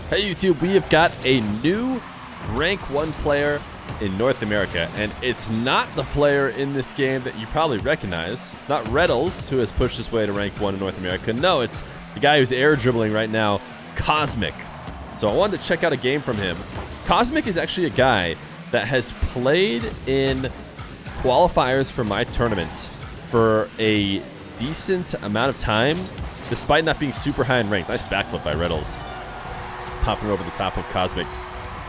Hey YouTube, we have got a new rank 1 player in North America, and it's not the player in this game that you probably recognize. It's not Reddles who has pushed his way to rank 1 in North America. No, it's the guy who's air dribbling right now, Cosmic. So I wanted to check out a game from him. Cosmic is actually a guy that has played in qualifiers for my tournaments for a decent amount of time, despite not being super high in rank. Nice backflip by Reddles, popping over the top of Cosmic.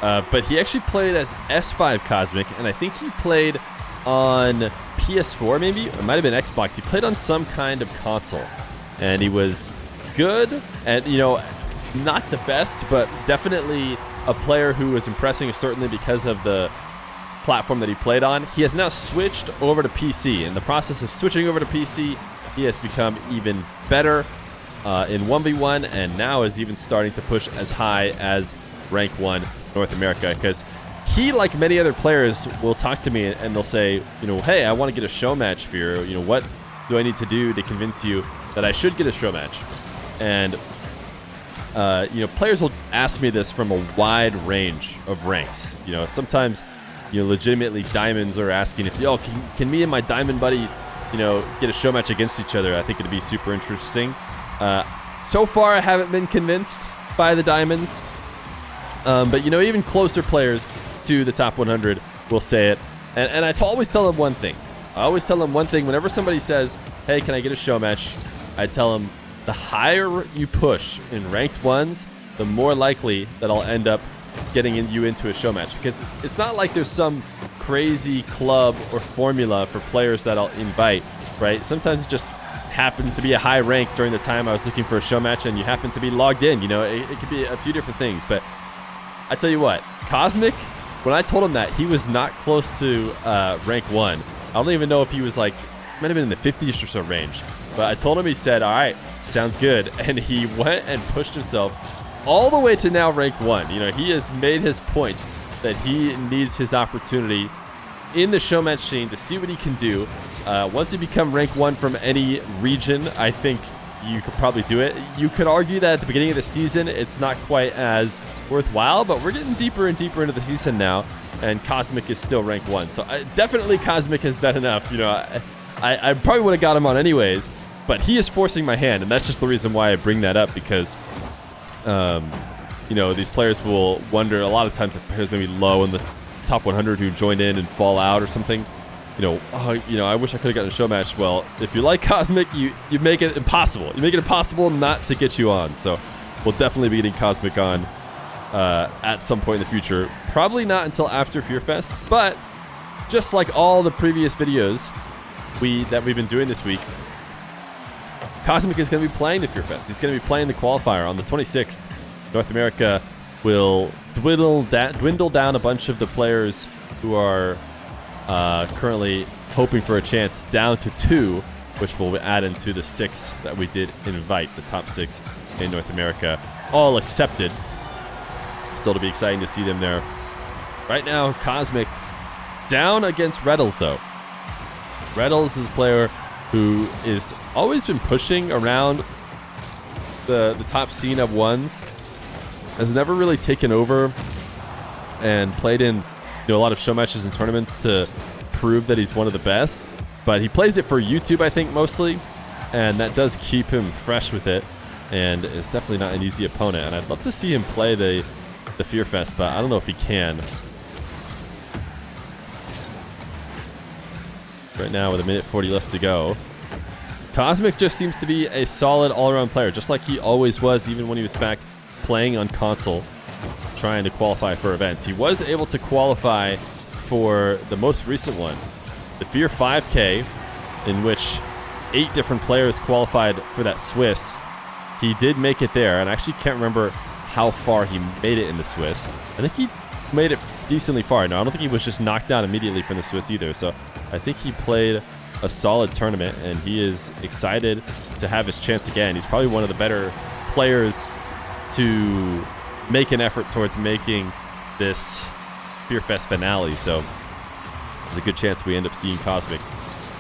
But he actually played as S5 Cosmic, and I think he played on PS4 maybe. It might have been Xbox. He played on some kind of console, and he was good, and not the best, but definitely a player who was impressing, certainly because of the platform that he played on. He has now switched over to PC. In the process of switching over to PC, he has become even better in 1v1, and now is even starting to push as high as rank 1 North America, because he, like many other players, will talk to me and they'll say, hey, I want to get a show match, Feer. What do I need to do to convince you that I should get a show match? And players will ask me this from a wide range of ranks. Sometimes legitimately diamonds are asking if can me and my diamond buddy get a show match against each other. I think it'd be super interesting. So far I haven't been convinced by the diamonds, but even closer players to the top 100 will say it, and I always tell them one thing. Whenever somebody says, hey, can I get a show match, I tell them the higher you push in ranked ones, the more likely that I'll end up getting you into a show match, because it's not like there's some crazy club or formula for players that I'll invite, right? Sometimes it just happened to be a high rank during the time I was looking for a show match, and you happen to be logged in. It could be a few different things. But I tell you what, Cosmic, when I told him that, he was not close to rank 1. I don't even know if he was might have been in the 50s or so range. But I told him, he said, all right, sounds good. And he went and pushed himself all the way to now rank 1. He has made his point that he needs his opportunity in the show match scene to see what he can do. Once you become rank 1 from any region, I think you could probably do it. You could argue that at the beginning of the season, it's not quite as worthwhile, but we're getting deeper and deeper into the season now, and Cosmic is still rank 1. So definitely Cosmic has done enough. I probably would have got him on anyways, but he is forcing my hand, and that's just the reason why I bring that up, because these players will wonder a lot of times if players may be low in the top 100 who join in and fall out or something. I wish I could have gotten a show match. Well, if you like Cosmic, you make it impossible. You make it impossible not to get you on. So we'll definitely be getting Cosmic on at some point in the future. Probably not until after Fear Fest, but just like all the previous videos that we've been doing this week, Cosmic is going to be playing the Fear Fest. He's going to be playing the qualifier on the 26th. North America will dwindle down a bunch of the players who are currently hoping for a chance down to 2, which will add into the 6 that we did invite, the top 6 in North America, all accepted. Still to be exciting to see them there. Right now, Cosmic down against Reddles, though. Reddles is a player who is always been pushing around the top scene of ones, has never really taken over and played in a lot of show matches and tournaments to prove that he's one of the best, but he plays it for YouTube, I think, mostly, and that does keep him fresh with it, and it's definitely not an easy opponent, and I'd love to see him play the Fear Fest, but I don't know if he can. Right now, with a minute 40 left to go, Cosmic just seems to be a solid all-around player, just like he always was, even when he was back playing on console, trying to qualify for events. He was able to qualify for the most recent one, the Fear 5K, in which 8 different players qualified for that Swiss. He did make it there, and I actually can't remember how far he made it in the Swiss. I think he made it decently far. No, I don't think he was just knocked down immediately from the Swiss either, so I think he played a solid tournament, and he is excited to have his chance again. He's probably one of the better players to make an effort towards making this Fear Fest finale, so there's a good chance we end up seeing Cosmic.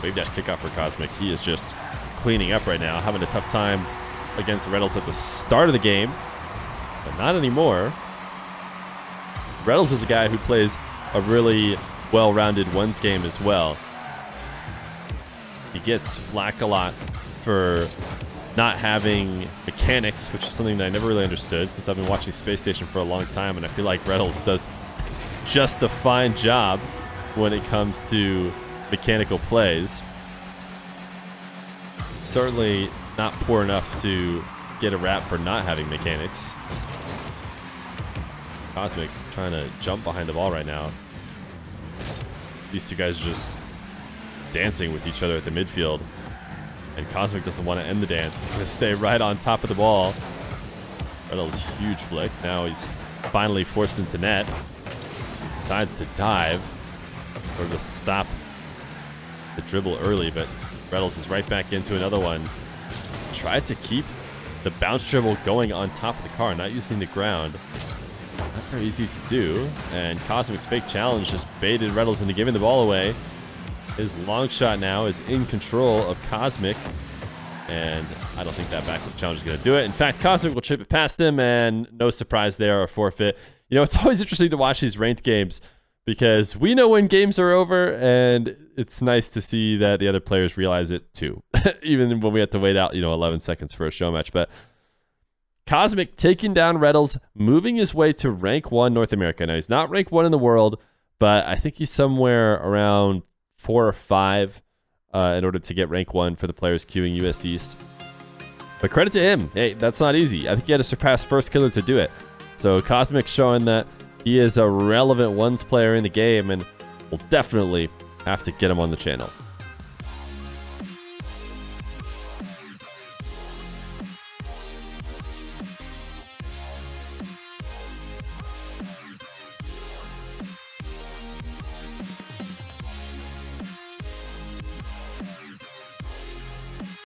Wave dash kickoff for Cosmic. He is just cleaning up right now, having a tough time against Reynolds at the start of the game. but not anymore. Reynolds is a guy who plays a really well-rounded ones game as well. He gets flack a lot for not having mechanics, which is something that I never really understood since I've been watching Space Station for a long time, and I feel like Reynolds does just a fine job when it comes to mechanical plays. Certainly not poor enough to get a rap for not having mechanics. Cosmic trying to jump behind the ball right now. These two guys are just dancing with each other at the midfield. And Cosmic doesn't want to end the dance. He's going to stay right on top of the ball. Reynolds, huge flick. Now he's finally forced into net. Decides to dive or to stop the dribble early, but Reynolds is right back into another one. Tried to keep the bounce dribble going on top of the car, not using the ground. Not very easy to do. And Cosmic's fake challenge just baited Reynolds into giving the ball away. His long shot now is in control of Cosmic. And I don't think that backflip challenge is going to do it. In fact, Cosmic will chip it past him, and no surprise there, a forfeit. You know, it's always interesting to watch these ranked games because we know when games are over, and it's nice to see that the other players realize it too, even when we have to wait out, 11 seconds for a show match. But Cosmic taking down Reynolds, moving his way to rank 1 North America. Now, he's not rank 1 in the world, but I think he's somewhere around 4 or 5 in order to get rank 1 for the players queuing US East. But credit to him. Hey, that's not easy. I think he had to surpass First Killer to do it. So Cosmic showing that he is a relevant ones player in the game, and we'll definitely have to get him on the channel.